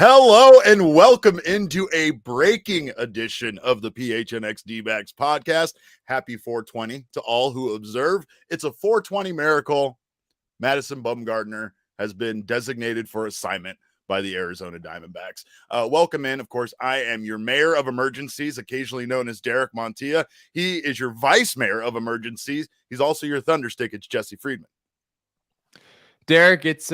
Hello and welcome into a breaking edition of the PHNX D-backs podcast. Happy 420 to all who observe. It's a 420 miracle. Madison Bumgarner has been designated for assignment by the Arizona Diamondbacks. Welcome in. Of course, I am your mayor of emergencies, occasionally known as Derek Montilla. He is your vice mayor of emergencies. He's also your thunderstick. It's Jesse Friedman. Derek, it's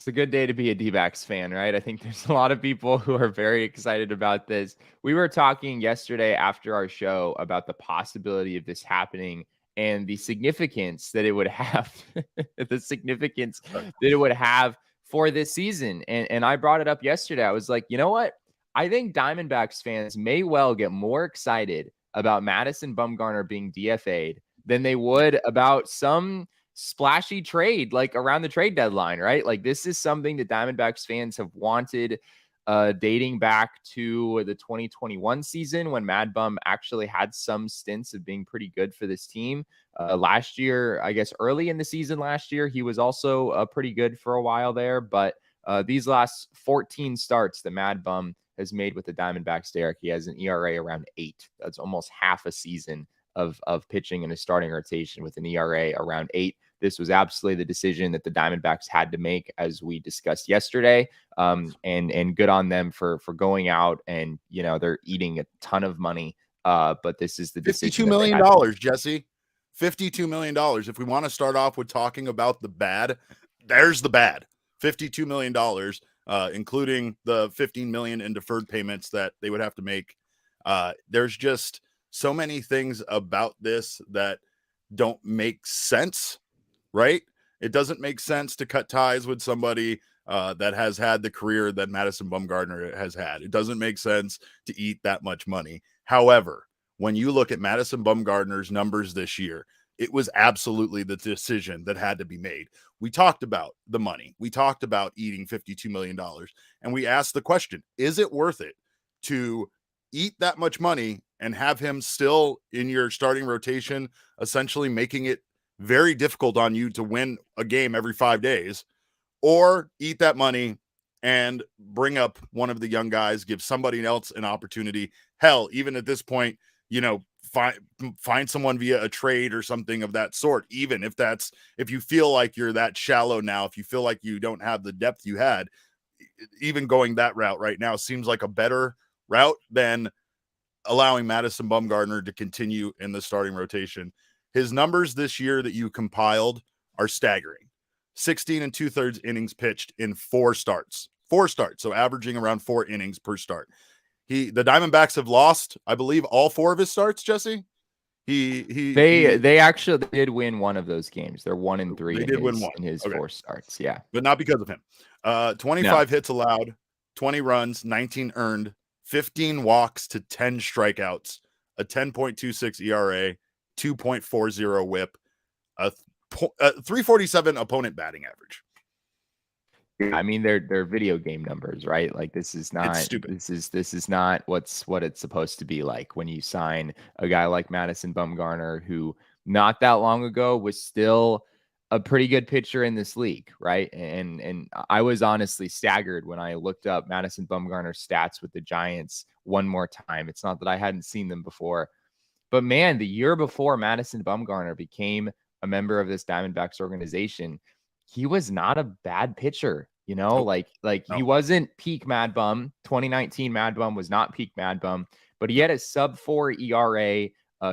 a good day to be a D-backs fan, right? I think there's a lot of people who are very excited about this. We were talking yesterday after our show about the possibility of this happening and the significance that it would have, for this season. And I brought it up yesterday. I was like, you know what? I think Diamondbacks fans may well get more excited about Madison Bumgarner being DFA'd than they would about some splashy trade like around the trade deadline, right? Like this is something that Diamondbacks fans have wanted dating back to the 2021 season when Mad Bum actually had some stints of being pretty good for this team. Last year, I guess early in the season last year, he was also pretty good for a while there. But these last 14 starts that Mad Bum has made with the Diamondbacks, Derek, he has an ERA around 8. That's almost half a season of pitching in a starting rotation with an ERA around 8. This was absolutely the decision that the Diamondbacks had to make, as we discussed yesterday. And good on them for going out and, you know, they're eating a ton of money. But this is the decision. $52 million, Jesse. $52 million. If we want to start off with talking about the bad, there's the bad. $52 million, including the $15 million in deferred payments that they would have to make. There's just so many things about this that don't make sense, right? It doesn't make sense to cut ties with somebody that has had the career that Madison Bumgarner has had. It doesn't make sense to eat that much money. However, when you look at Madison Bumgarner's numbers this year, it was absolutely the decision that had to be made. We talked about the money. We talked about eating $52 million. And we asked the question, is it worth it to eat that much money and have him still in your starting rotation, essentially making it very difficult on you to win a game every 5 days, or eat that money and bring up one of the young guys, give somebody else an opportunity? Hell, even at this point, you know, find someone via a trade or something of that sort. Even if you feel like you're that shallow now, if you feel like you don't have the depth you had, even going that route right now seems like a better route than allowing Madison Bumgarner to continue in the starting rotation. His numbers this year that you compiled are staggering. 16 2/3 innings pitched in 4 starts. 4 starts, so averaging around 4 innings per start. The Diamondbacks have lost, I believe, all 4 of his starts, Jesse. They actually did win one of those games. They're 1-3 in his 4 starts. Yeah. But not because of him. 25 hits allowed, 20 runs, 19 earned, 15 walks to 10 strikeouts, a 10.26 ERA, 2.40 whip, a 347 opponent batting average. I mean, they're video game numbers, right? Like this is not stupid. This is not what it's supposed to be like when you sign a guy like Madison Bumgarner, who not that long ago was still a pretty good pitcher in this league, right? And I was honestly staggered when I looked up Madison Bumgarner's stats with the Giants one more time. It's not that I hadn't seen them before, but man, the year before Madison Bumgarner became a member of this Diamondbacks organization, he was not a bad pitcher, you know, he wasn't peak Mad Bum. 2019 Mad Bum was not peak Mad Bum, but he had a sub-4 ERA.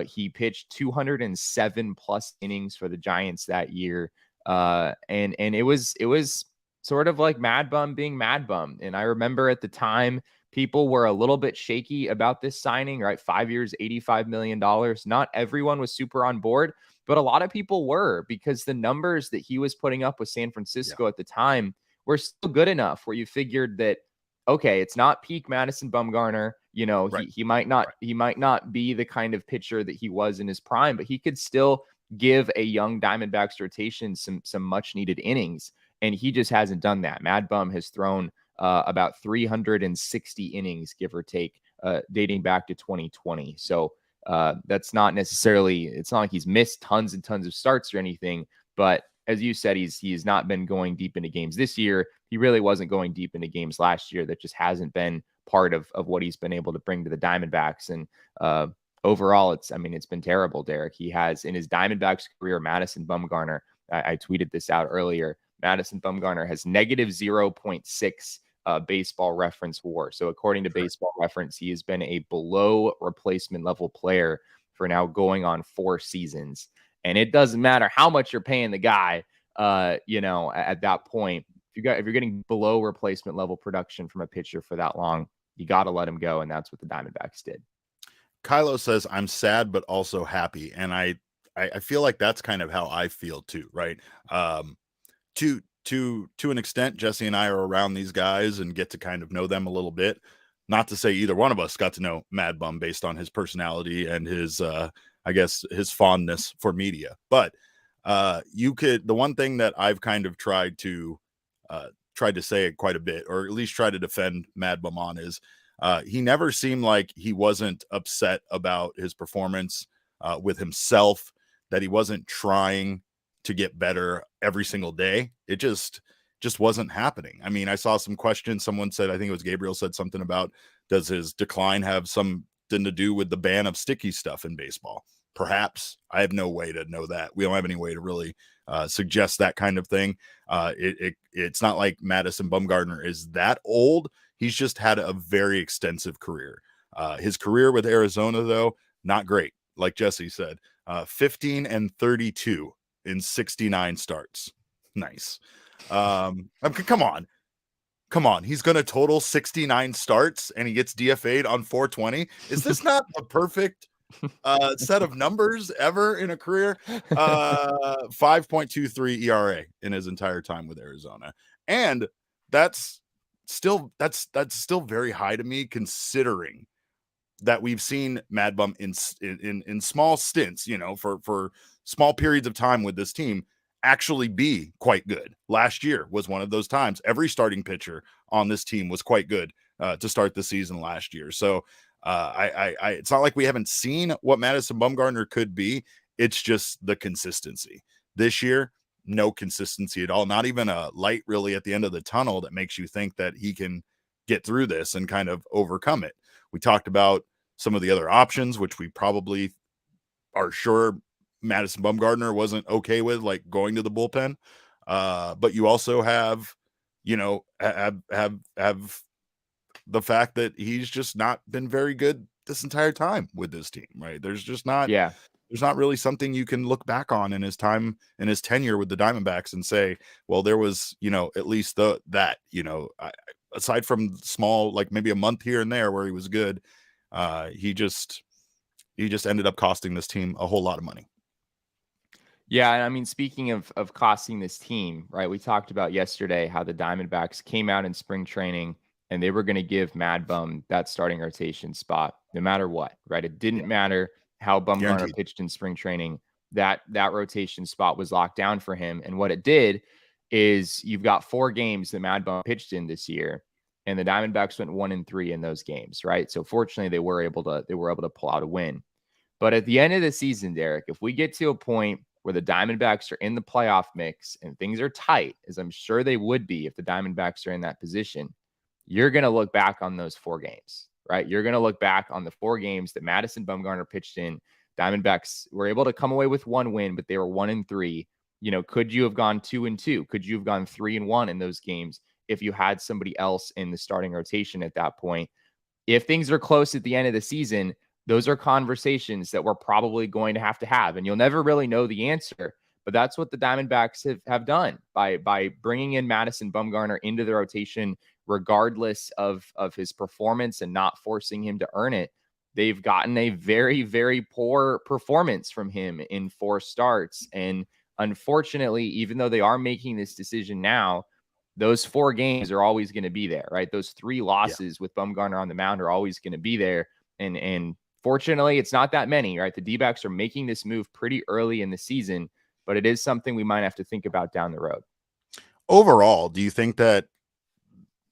He pitched 207 plus innings for the Giants that year. And it was sort of like Mad Bum being Mad Bum. And I remember at the time, people were a little bit shaky about this signing, right? 5 years, $85 million. Not everyone was super on board, but a lot of people were, because the numbers that he was putting up with San Francisco at the time were still good enough where you figured that, okay, it's not peak Madison Bumgarner. You know, he might not be the kind of pitcher that he was in his prime, but he could still give a young Diamondbacks rotation some much needed innings. And he just hasn't done that. Mad Bum has thrown about 360 innings, give or take, dating back to 2020. So that's not necessarily, it's not like he's missed tons and tons of starts or anything, but as you said, he's not been going deep into games this year. He really wasn't going deep into games last year. That just hasn't been part of what he's been able to bring to the Diamondbacks. And overall, it's been terrible, Derek. He has, in his Diamondbacks career, Madison Bumgarner, I tweeted this out earlier, Madison Bumgarner has negative 0.6 baseball reference WAR. So according to Baseball Reference, he has been a below replacement level player for now going on 4 seasons. And it doesn't matter how much you're paying the guy, at that point, if you're getting below replacement level production from a pitcher for that long, you got to let him go. And that's what the Diamondbacks did. Kylo says, I'm sad, but also happy. And I feel like that's kind of how I feel too, right? To an extent, Jesse and I are around these guys and get to kind of know them a little bit. Not to say either one of us got to know Mad Bum based on his personality and his, I guess, his fondness for media. But the one thing that I've kind of tried to say it quite a bit, or at least try to defend Mad Bum on, is he never seemed like he wasn't upset about his performance with himself, that he wasn't trying to get better every single day. It just wasn't happening. I mean, I saw some questions. Someone said, I think it was Gabriel, said something about, does his decline have something to do with the ban of sticky stuff in baseball? Perhaps. I have no way to know that. We don't have any way to really suggest that kind of thing. It's not like Madison Bumgarner is that old. He's just had a very extensive career. His career with Arizona, though, not great. Like Jesse said, 15-32 in 69 starts. Nice. Come on. He's going to total 69 starts and he gets DFA'd on 420. Is this not a perfect set of numbers ever in a career? 5.23 ERA in his entire time with Arizona. And that's still very high to me, considering that we've seen Mad Bum in small stints, for small periods of time with this team, actually be quite good. Last year was one of those times. Every starting pitcher on this team was quite good to start the season last year. So it's not like we haven't seen what Madison Bumgarner could be. It's just the consistency. This year, no consistency at all. Not even a light really at the end of the tunnel that makes you think that he can get through this and kind of overcome it. We talked about some of the other options, which we probably are sure Madison Bumgarner wasn't okay with, like going to the bullpen. But you also have the fact that he's just not been very good this entire time with this team, right? There's just not, there's not really something you can look back on in his time, in his tenure with the Diamondbacks and say, well, there was, at least aside from small, like maybe a month here and there where he was good, he just ended up costing this team a whole lot of money. Yeah, and I mean, speaking of costing this team, right? We talked about yesterday how the Diamondbacks came out in spring training and they were going to give Mad Bum that starting rotation spot no matter what, right? It didn't matter how Bumgarner pitched in spring training. That rotation spot was locked down for him. And what it did is you've got 4 games that Mad Bum pitched in this year, and the Diamondbacks went 1-3 in those games, right? So fortunately, they were able to pull out a win. But at the end of the season, Derek, if we get to a point where the Diamondbacks are in the playoff mix and things are tight, as I'm sure they would be if the Diamondbacks are in that position, you're going to look back on those 4 games, right? You're going to look back on the 4 games that Madison Bumgarner pitched in. Diamondbacks were able to come away with 1 win, but they were 1-3. Could you have gone 2-2? Could you have gone 3-1 in those games if you had somebody else in the starting rotation at that point? If things are close at the end of the season, those are conversations that we're probably going to have, and you'll never really know the answer. But that's what the Diamondbacks have done by bringing in Madison Bumgarner into the rotation, regardless of his performance, and not forcing him to earn it. They've gotten a very, very poor performance from him in 4 starts. And unfortunately, even though they are making this decision now, those 4 games are always going to be there, right? Those 3 losses with Bumgarner on the mound are always going to be there. And fortunately, it's not that many, right? The D-backs are making this move pretty early in the season, but it is something we might have to think about down the road. Overall, do you think that,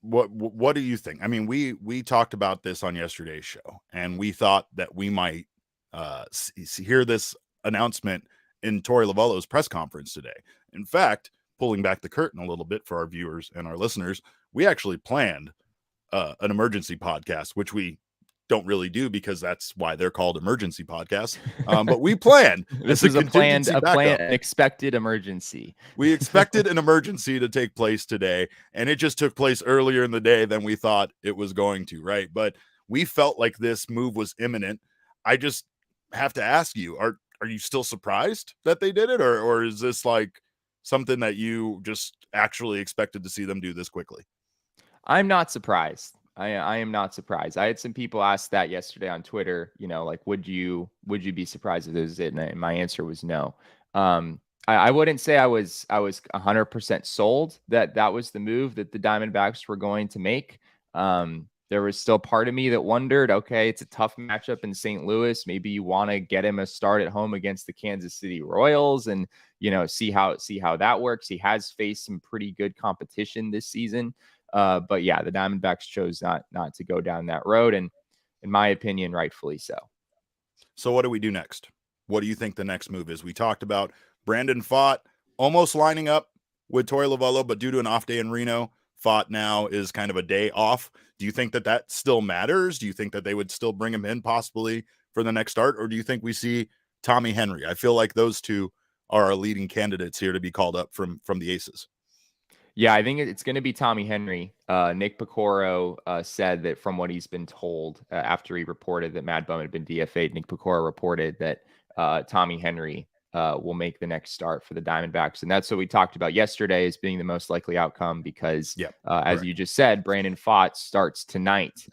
what do you think? I mean, we talked about this on yesterday's show, and we thought that we might hear this announcement in Torey Lovullo's press conference today. In fact, pulling back the curtain a little bit for our viewers and our listeners, we actually planned an emergency podcast, which we don't really do because that's why they're called emergency podcasts. But we planned this is an expected emergency. We expected an emergency to take place today, and it just took place earlier in the day than we thought it was going to, right? But we felt like this move was imminent. I just have to ask you, are you still surprised that they did it, or is this like something that you just actually expected to see them do this quickly? I'm not surprised. I am not surprised. I had some people ask that yesterday on Twitter, like, would you be surprised if this was it? And my answer was no. I wouldn't say I was 100% sold that was the move that the Diamondbacks were going to make. There was still part of me that wondered, okay, it's a tough matchup in St. Louis. Maybe you want to get him a start at home against the Kansas City Royals and, see how that works. He has faced some pretty good competition this season. But yeah, the Diamondbacks chose not to go down that road. And in my opinion, rightfully so. So what do we do next? What do you think the next move is? We talked about Brandon Pfaadt almost lining up with Torey Lovullo, but due to an off day in Reno, Pfaadt now is kind of a day off. Do you think that still matters? Do you think that they would still bring him in possibly for the next start? Or do you think we see Tommy Henry? I feel like those two are our leading candidates here to be called up from the Aces. Yeah, I think it's going to be Tommy Henry. Nick Pecoro said that from what he's been told after he reported that Mad Bum had been DFA'd, Nick Pecoro reported that Tommy Henry will make the next start for the Diamondbacks. And that's what we talked about yesterday as being the most likely outcome because, as you just said, Brandon Pfaadt starts tonight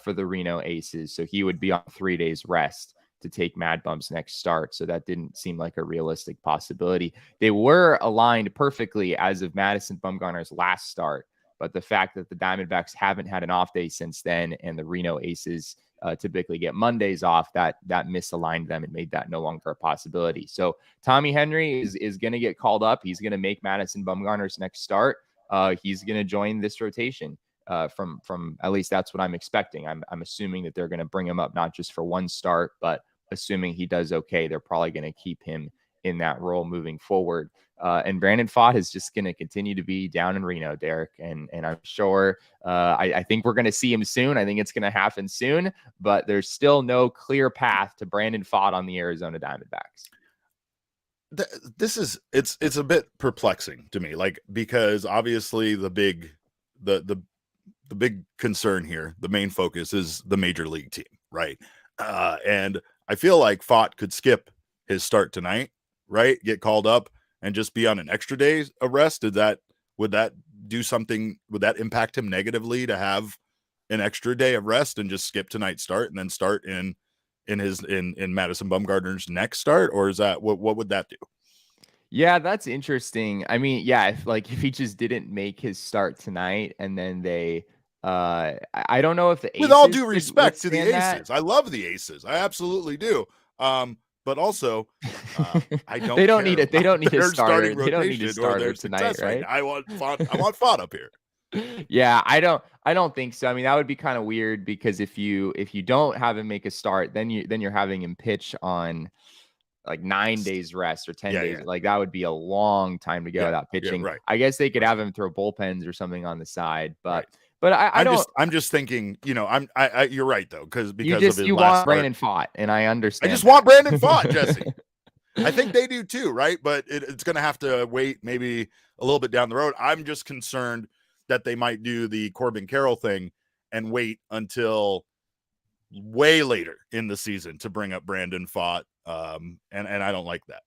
for the Reno Aces. So he would be on 3 days rest to take Mad Bum's next start. So that didn't seem like a realistic possibility. They were aligned perfectly as of Madison Bumgarner's last start. But the fact that the Diamondbacks haven't had an off day since then and the Reno Aces typically get Mondays off, that misaligned them and made that no longer a possibility. So Tommy Henry is going to get called up. He's going to make Madison Bumgarner's next start. He's going to join this rotation. From at least that's what I'm expecting. I'm assuming that they're going to bring him up not just for one start, but assuming he does okay, they're probably going to keep him in that role moving forward. And Brandon Pfaadt is just going to continue to be down in Reno, Derek. And I'm sure I think we're going to see him soon. I think it's going to happen soon, but there's still no clear path to Brandon Pfaadt on the Arizona Diamondbacks. It's a bit perplexing to me, like, because obviously the big concern here, the main focus is the major league team, right? And I feel like Pfaadt could skip his start tonight, right? Get called up and just be on an extra day of rest. Would that do something? Would that impact him negatively to have an extra day of rest and just skip tonight's start and then start in Madison Bumgarner's next start? Or is that what would that do? Yeah, that's interesting. I mean, yeah, if he just didn't make his start tonight and then they I don't know if the Aces, with all due respect to the Aces, that. I love the Aces. I absolutely do. But also, I don't. They don't need it. They don't need a starter. They don't need a starter tonight, right? I want Pfaadt up here. Yeah, I don't think so. I mean, that would be kind of weird because if you don't have him make a start, then you're having him pitch on like 9 days rest or 10 days. Yeah. Like that would be a long time to go without pitching. Right. I guess they could have him throw bullpens or something on the side, but. Right. But I'm just thinking, you're right though, because you want Brandon Pfaadt, and I understand. I just want Brandon Pfaadt, Jesse. I think they do too, right? But it's going to have to wait maybe a little bit down the road. I'm just concerned that they might do the Corbin Carroll thing and wait until way later in the season to bring up Brandon Pfaadt, and I don't like that.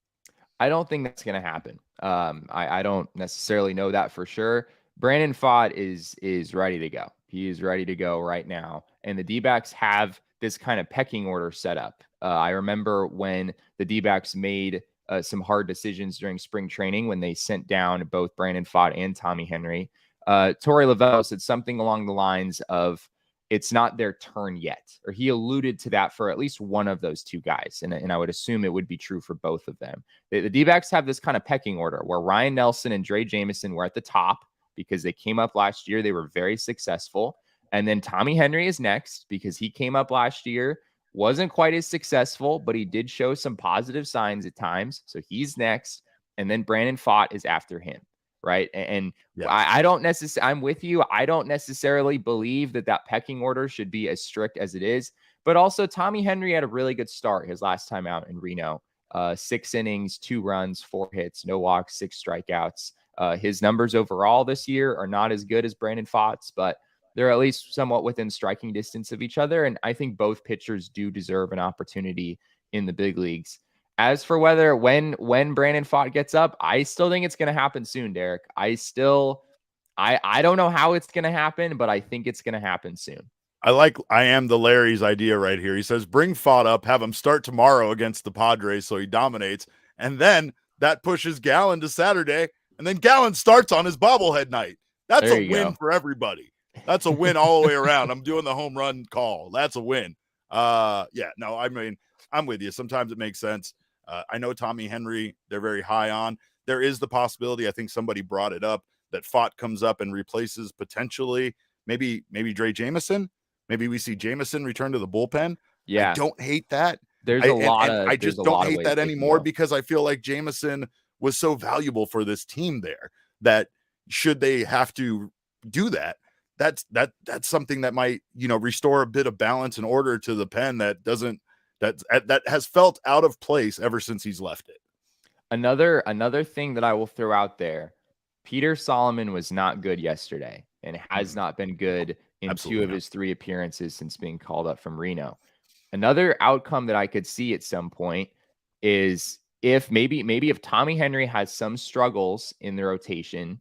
I don't think that's going to happen. I don't necessarily know that for sure. Brandon Pfaadt is ready to go. He is ready to go right now. And the D-backs have this kind of pecking order set up. I remember when the D-backs made some hard decisions during spring training when they sent down both Brandon Pfaadt and Tommy Henry. Torey Lovullo said something along the lines of, it's not their turn yet. Or he alluded to that for at least one of those two guys. And I would assume it would be true for both of them. The D-backs have this kind of pecking order where Ryan Nelson and Dre Jameson were at the top, because they came up last year. They were very successful. And then Tommy Henry is next because he came up last year wasn't quite as successful, but he did show some positive signs at times. So he's next. And then Brandon Pfaadt is after him. Right. And yes. I don't necessarily, I'm with you. I don't necessarily believe that pecking order should be as strict as it is. But also, Tommy Henry had a really good start his last time out in Reno. 6 innings, 2 runs, 4 hits, no walks, 6 strikeouts. His numbers overall this year are not as good as Brandon Pfaadt's, but they're at least somewhat within striking distance of each other. And I think both pitchers do deserve an opportunity in the big leagues. As for when Brandon Pfaadt gets up, I still think it's going to happen soon, Derek. I don't know how it's going to happen, but I think it's going to happen soon. I am the Larry's idea right here. He says, bring Pfaadt up, have him start tomorrow against the Padres so he dominates. And then that pushes Gallen to Saturday. And then Gallen starts on his bobblehead night. That's a win for everybody. That's a win all the way around. I'm doing the home run call. That's a win. I mean, I'm with you. Sometimes it makes sense. I know Tommy Henry, they're very high on. There is the possibility, I think somebody brought it up, that Pfaadt comes up and replaces potentially maybe Dre Jameson. Maybe we see Jameson return to the bullpen. Yeah. I don't hate that. I just don't hate that anymore because I feel like Jameson was so valuable for this team there that should they have to do that, that's something that might, restore a bit of balance and order to the pen that has felt out of place ever since he's left it. Another thing that I will throw out there, Peter Solomon was not good yesterday and has not been good in Absolutely 2 of his 3 appearances since being called up from Reno. Another outcome that I could see at some point is if Tommy Henry has some struggles in the rotation,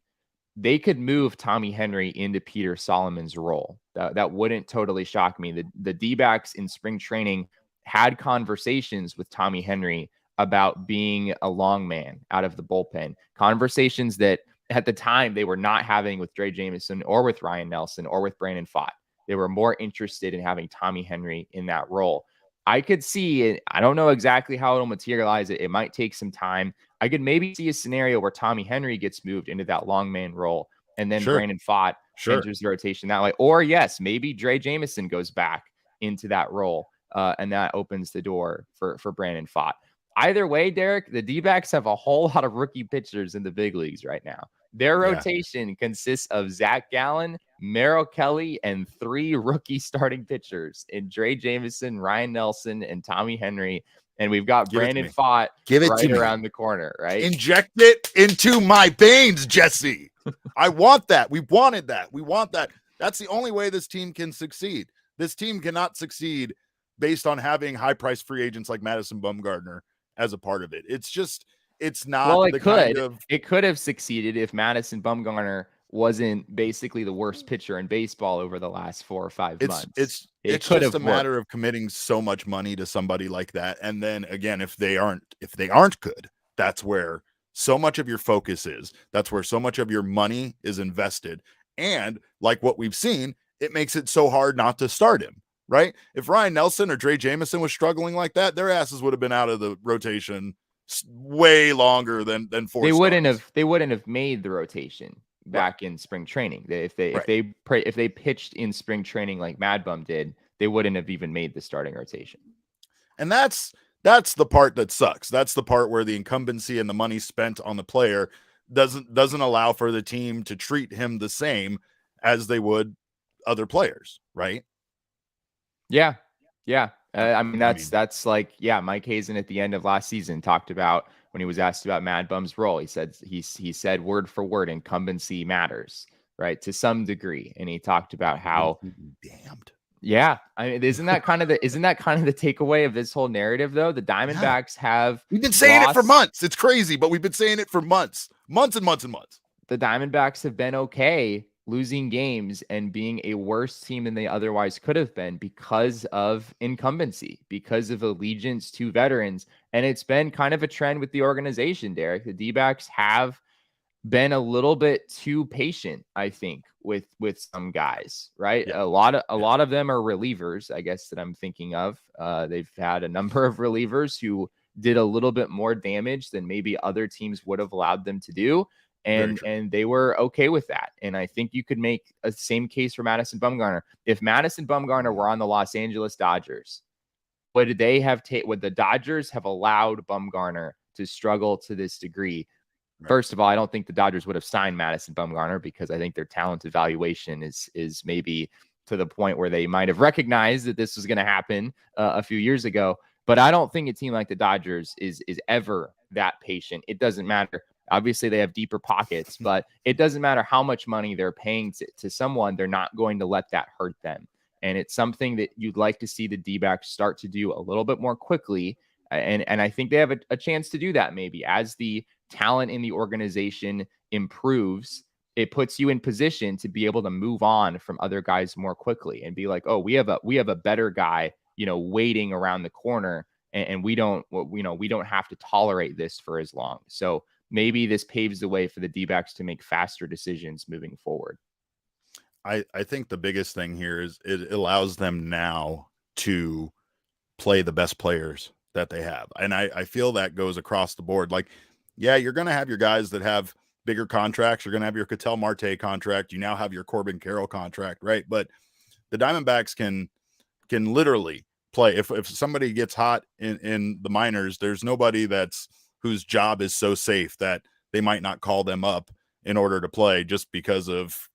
they could move Tommy Henry into Peter Solomon's role. That wouldn't totally shock me. The D-backs in spring training had conversations with Tommy Henry about being a long man out of the bullpen, conversations that at the time they were not having with Dre Jameson or with Ryan Nelson or with Brandon Pfaadt. They were more interested in having Tommy Henry in that role. I could see it. I don't know exactly how it'll materialize. It might take some time. I could maybe see a scenario where Tommy Henry gets moved into that long man role and then Brandon Pfaadt enters the rotation that way. Or yes, maybe Dre Jameson goes back into that role and that opens the door for Brandon Pfaadt. Either way, Derek, the D-backs have a whole lot of rookie pitchers in the big leagues right now. Their rotation consists of Zach Gallen, Merrill Kelly, and 3 rookie starting pitchers in Dre Jameson, Ryan Nelson, and Tommy Henry. And we've got Brandon Pfaadt right around the corner, right? Inject it into my veins, Jesse. I want that. We wanted that. We want that. That's the only way this team can succeed. This team cannot succeed based on having high-priced free agents like Madison Bumgarner as a part of it. It's not. Well, it could have succeeded if Madison Bumgarner wasn't basically the worst pitcher in baseball over the last 4 or 5 months. It's just a matter of committing so much money to somebody like that. And then again, if they aren't good, that's where so much of your focus is. That's where so much of your money is invested. And like what we've seen, it makes it so hard not to start him. Right? If Ryan Nelson or Dre Jameson was struggling like that, their asses would have been out of the rotation way longer than 4 They wouldn't have made the rotation back in spring training. If they pitched in spring training like Mad Bum did, they wouldn't have even made the starting rotation. And that's the part that sucks. That's the part where the incumbency and the money spent on the player doesn't allow for the team to treat him the same as they would other players, right? Yeah. That's like, Mike Hazen at the end of last season talked about when he was asked about Mad Bum's role. He said word for word, incumbency matters, right? To some degree. And he talked about how damned. Yeah. I mean, isn't that kind of the takeaway of this whole narrative though? The Diamondbacks have we've been saying it for months. It's crazy, but we've been saying it for months and months. The Diamondbacks have been okay losing games and being a worse team than they otherwise could have been because of incumbency, because of allegiance to veterans. And it's been kind of a trend with the organization, Derek. The D-backs have been a little bit too patient, I think, with some guys, right? Yeah. A lot of them are relievers, I guess, that I'm thinking of. They've had a number of relievers who did a little bit more damage than maybe other teams would have allowed them to do. And they were okay with that. And I think you could make a same case for Madison Bumgarner. If Madison Bumgarner were on the Los Angeles Dodgers, would the Dodgers have allowed Bumgarner to struggle to this degree? Right. First of all, I don't think the Dodgers would have signed Madison Bumgarner because I think their talent evaluation is maybe to the point where they might have recognized that this was going to happen a few years ago. But I don't think a team like the Dodgers is ever that patient. It doesn't matter. Obviously, they have deeper pockets, but it doesn't matter how much money they're paying to someone. They're not going to let that hurt them. And it's something that you'd like to see the D-backs start to do a little bit more quickly. And I think they have a chance to do that maybe as the talent in the organization improves. It puts you in position to be able to move on from other guys more quickly and be like, oh, we have a better guy, waiting around the corner, and we don't have to tolerate this for as long. So maybe this paves the way for the D-backs to make faster decisions moving forward. I think the biggest thing here is it allows them now to play the best players that they have. And I feel that goes across the board. Like, yeah, you're going to have your guys that have bigger contracts. You're going to have your Ketel Marte contract. You now have your Corbin Carroll contract, right? But the Diamondbacks can literally play. If somebody gets hot in the minors, there's nobody whose job is so safe that they might not call them up in order to play just because of,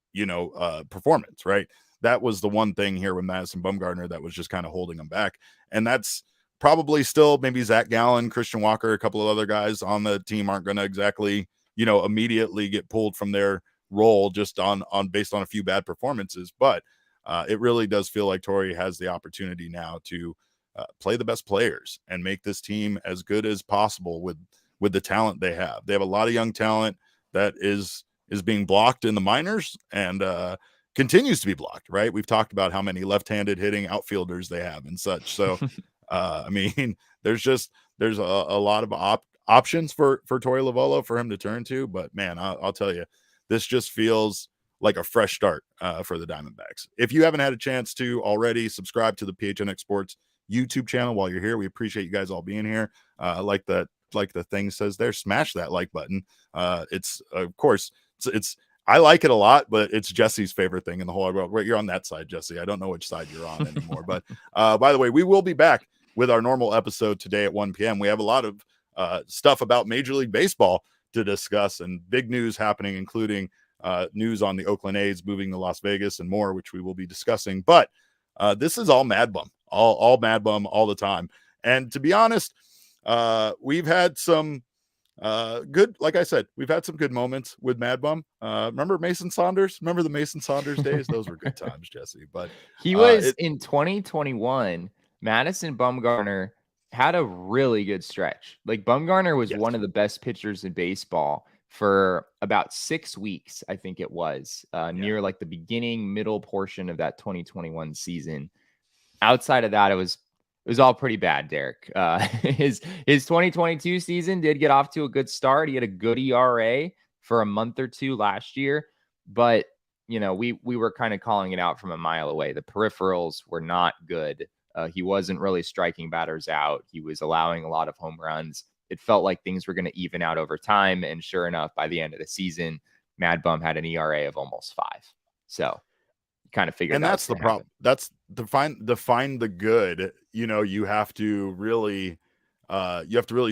performance, right? That was the one thing here with Madison Bumgarner that was just kind of holding them back. And that's probably still maybe Zach Gallen, Christian Walker, a couple of other guys on the team aren't going to exactly, immediately get pulled from their role just on based on a few bad performances. But it really does feel like Torey has the opportunity now to play the best players and make this team as good as possible with the talent they have. They have a lot of young talent that is being blocked in the minors and continues to be blocked, right? We've talked about how many left-handed hitting outfielders they have and such. So, I mean, there's a lot of options for Torey Lovullo for him to turn to. But, man, I'll tell you, this just feels like a fresh start for the Diamondbacks. If you haven't had a chance to already, subscribe to the PHNX Sports YouTube channel while you're here. We appreciate you guys all being here. Like the thing says there, smash that like button. It's, of course, it's I like it a lot, but it's Jesse's favorite thing in the whole world. Right, you're on that side, Jesse. I don't know which side you're on anymore. But by the way, we will be back with our normal episode today at 1 p.m. We have a lot of stuff about Major League Baseball to discuss and big news happening, including news on the Oakland A's moving to Las Vegas and more, which we will be discussing. But this is all Mad Bum, all Mad Bum all the time. And to be honest, we've had some good, like I said, we've had some good moments with Mad Bum. Remember Mason Saunders? Remember the Mason Saunders days? Those were good times, Jesse. But he was in 2021. Madison Bumgarner had a really good stretch. Like, Bumgarner was one of the best pitchers in baseball for about 6 weeks, I think it was, near like the middle portion of that 2021 season. Outside of that, it was all pretty bad, Derek. His 2022 season did get off to a good start. He had a good ERA for a month or two last year, but we were kind of calling it out from a mile away. The peripherals were not good. He wasn't really striking batters out. He was allowing a lot of home runs. It felt like things were going to even out over time, and sure enough, by the end of the season, Mad Bum had an ERA of almost 5. So kind of figured. And that's the problem. That's define the good. You have to really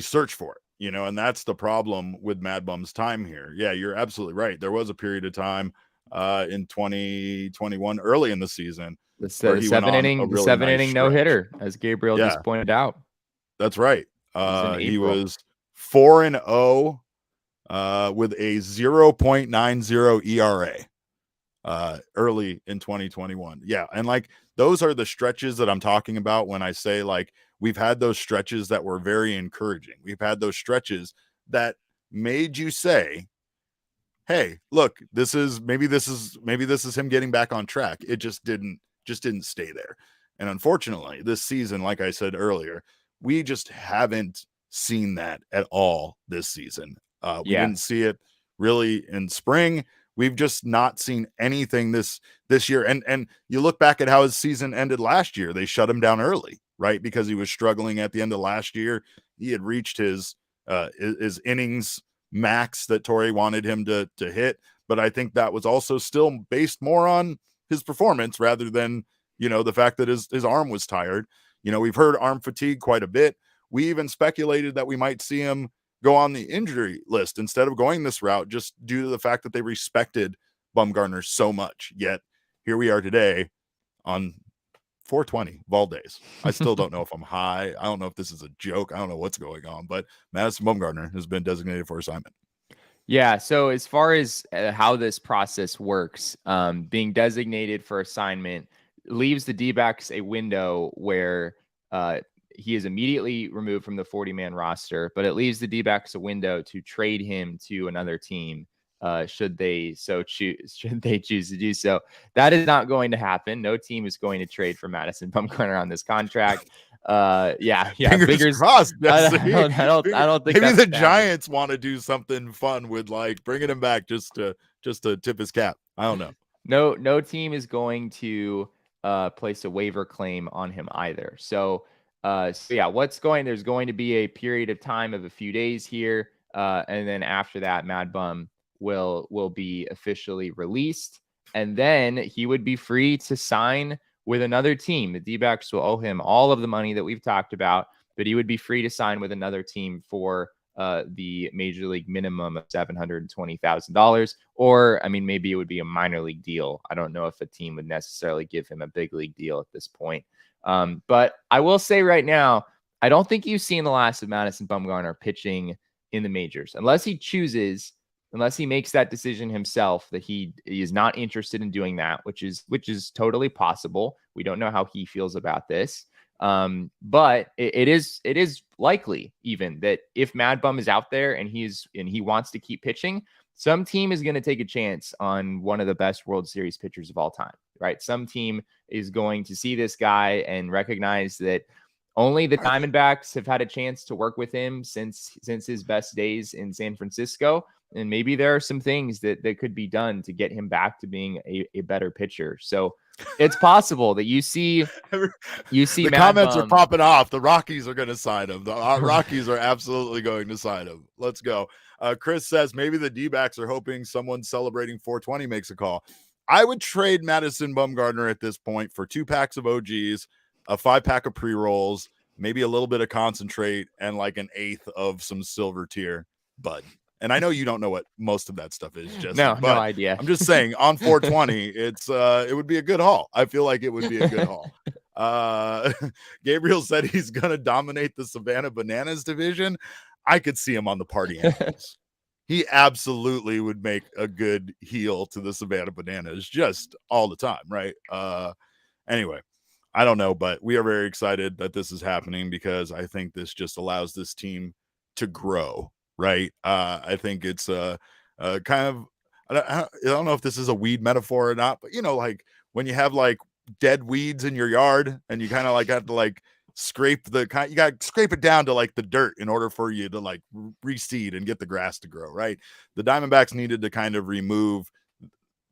search for it. And that's the problem with Mad Bum's time here. Yeah, you're absolutely right. There was a period of time in 2021, early in the season, the 7-inning no-hitter, as Gabriel just pointed out. That's right. He was 4-0 with a 0.90 ERA early in 2021. Yeah. And like, those are the stretches that I'm talking about when I say, like, we've had those stretches that were very encouraging. We've had those stretches that made you say, hey, look, this is him getting back on track. It just didn't stay there. And unfortunately, this season, like I said earlier, we just haven't seen that at all this season. We didn't see it really in spring. We've just not seen anything this year. And you look back at how his season ended last year. They shut him down early, right? Because he was struggling at the end of last year. He had reached his innings max that Torey wanted him to hit. But I think that was also still based more on his performance rather than, the fact that his arm was tired. You know, we've heard arm fatigue quite a bit. We even speculated that we might see him go on the injury list instead of going this route, just due to the fact that they respected Bumgarner so much. Yet here we are today on 420 of all days. I still don't know if I'm high. I don't know if this is a joke. I don't know what's going on, but Madison Bumgarner has been designated for assignment. Yeah. So as far as how this process works, being designated for assignment leaves the D-backs a window where he is immediately removed from the 40-man roster, but it leaves the D-backs a window to trade him to another team should they choose to do so. That is not going to happen. No team is going to trade for Madison Bumgarner on this contract. Fingers crossed. I don't think maybe the Giants want to do something fun with like bringing him back just to tip his cap. I don't know. No team is going to place a waiver claim on him either. So yeah, there's going to be a period of time of a few days here, and then after that, Mad Bum will be officially released, and then he would be free to sign with another team. The D-backs will owe him all of the money that we've talked about, but he would be free to sign with another team for the major league minimum of $720,000, or I mean, maybe it would be a minor league deal. I don't know if a team would necessarily give him a big league deal at this point. But I will say right now, I don't think you've seen the last of Madison Bumgarner pitching in the majors, unless he makes that decision himself that he is not interested in doing that, which is totally possible. We don't know how he feels about this. But it is likely even that if Mad Bum is out there and he wants to keep pitching, some team is going to take a chance on one of the best World Series pitchers of all time, right? Some team is going to see this guy and recognize that only the Diamondbacks have had a chance to work with him since his best days in San Francisco. And maybe there are some things that could be done to get him back to being a better pitcher. So it's possible that you see the comments are popping off. The Rockies are going to sign him. The Rockies are absolutely going to sign him. Let's go. Chris says maybe the D-backs are hoping someone celebrating 420 makes a call. I would trade Madison Bumgarner at this point for 2 packs of OGs, a 5-pack of pre-rolls, maybe a little bit of concentrate, and like an 1/8 of some silver tier bud. And I know you don't know what most of that stuff is, Jesse. No idea. I'm just saying on 420, it would be a good haul. I feel like it would be a good haul. Gabriel said he's going to dominate the Savannah Bananas division. I could see him on the Party Animals. He absolutely would make a good heel to the Savannah Bananas just all the time, right? Anyway, I don't know, but we are very excited that this is happening because I think this just allows this team to grow. Right. I think it's kind of, I don't know if this is a weed metaphor or not, but, you know, like when you have like dead weeds in your yard and you kind of like have to like you got to scrape it down to like the dirt in order for you to like reseed and get the grass to grow. Right. The Diamondbacks needed to kind of remove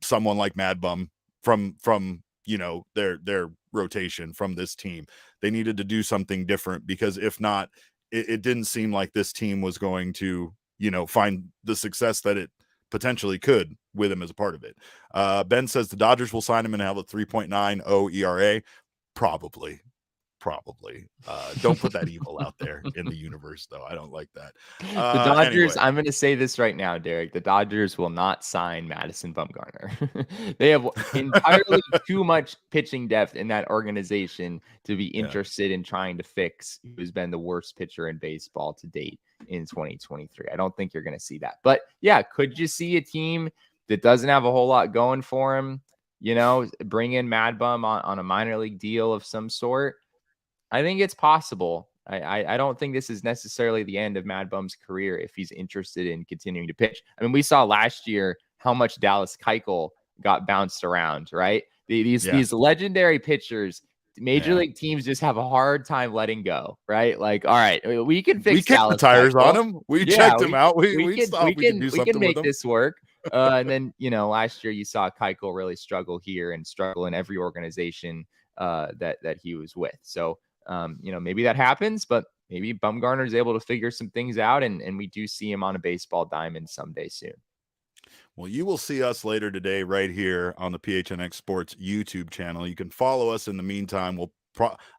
someone like Mad Bum from, you know, their rotation from this team. They needed to do something different because if not, it didn't seem like this team was going to, you know, find the success that it potentially could with him as a part of it. Ben says the Dodgers will sign him and have a 3.90 ERA. Probably. Don't put that evil out there in the universe, though. I don't like that. The Dodgers, anyway. I'm going to say this right now, Derek. The Dodgers will not sign Madison Bumgarner. They have entirely too much pitching depth in that organization to be interested in trying to fix who's been the worst pitcher in baseball to date in 2023. I don't think you're going to see that. But yeah, could you see a team that doesn't have a whole lot going for him, you know, bring in Mad Bum on a minor league deal of some sort? I think it's possible. I don't think this is necessarily the end of Mad Bum's career if he's interested in continuing to pitch. I mean, we saw last year how much Dallas Keuchel got bounced around, right? These legendary pitchers, major league teams just have a hard time letting go, right? Like, all right, we can fix. We kicked the tires on him. We checked him out. We can make this work. And then, you know, last year you saw Keuchel really struggle here and struggle in every organization that he was with. So. You know, maybe that happens, but maybe Bumgarner is able to figure some things out, and we do see him on a baseball diamond someday soon. Well, you will see us later today right here on the PHNX Sports YouTube channel. You can follow us in the meantime. We'll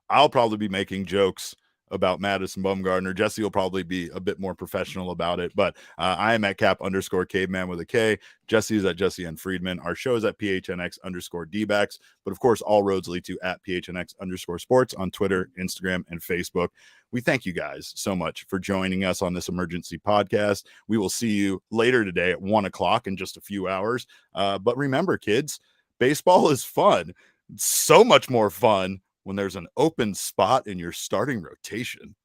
I'll probably be making jokes about Madison Bumgarner. Jesse will probably be a bit more professional about it, but I am at Cap_Caveman with a K. Jesse is at Jesse and Friedman. Our show is at PHNX_DBacks, but of course, all roads lead to at PHNX_sports on Twitter, Instagram, and Facebook. We thank you guys so much for joining us on this emergency podcast. We will see you later today at 1 o'clock in just a few hours. But remember, kids, baseball is fun. It's so much more fun when there's an open spot in your starting rotation.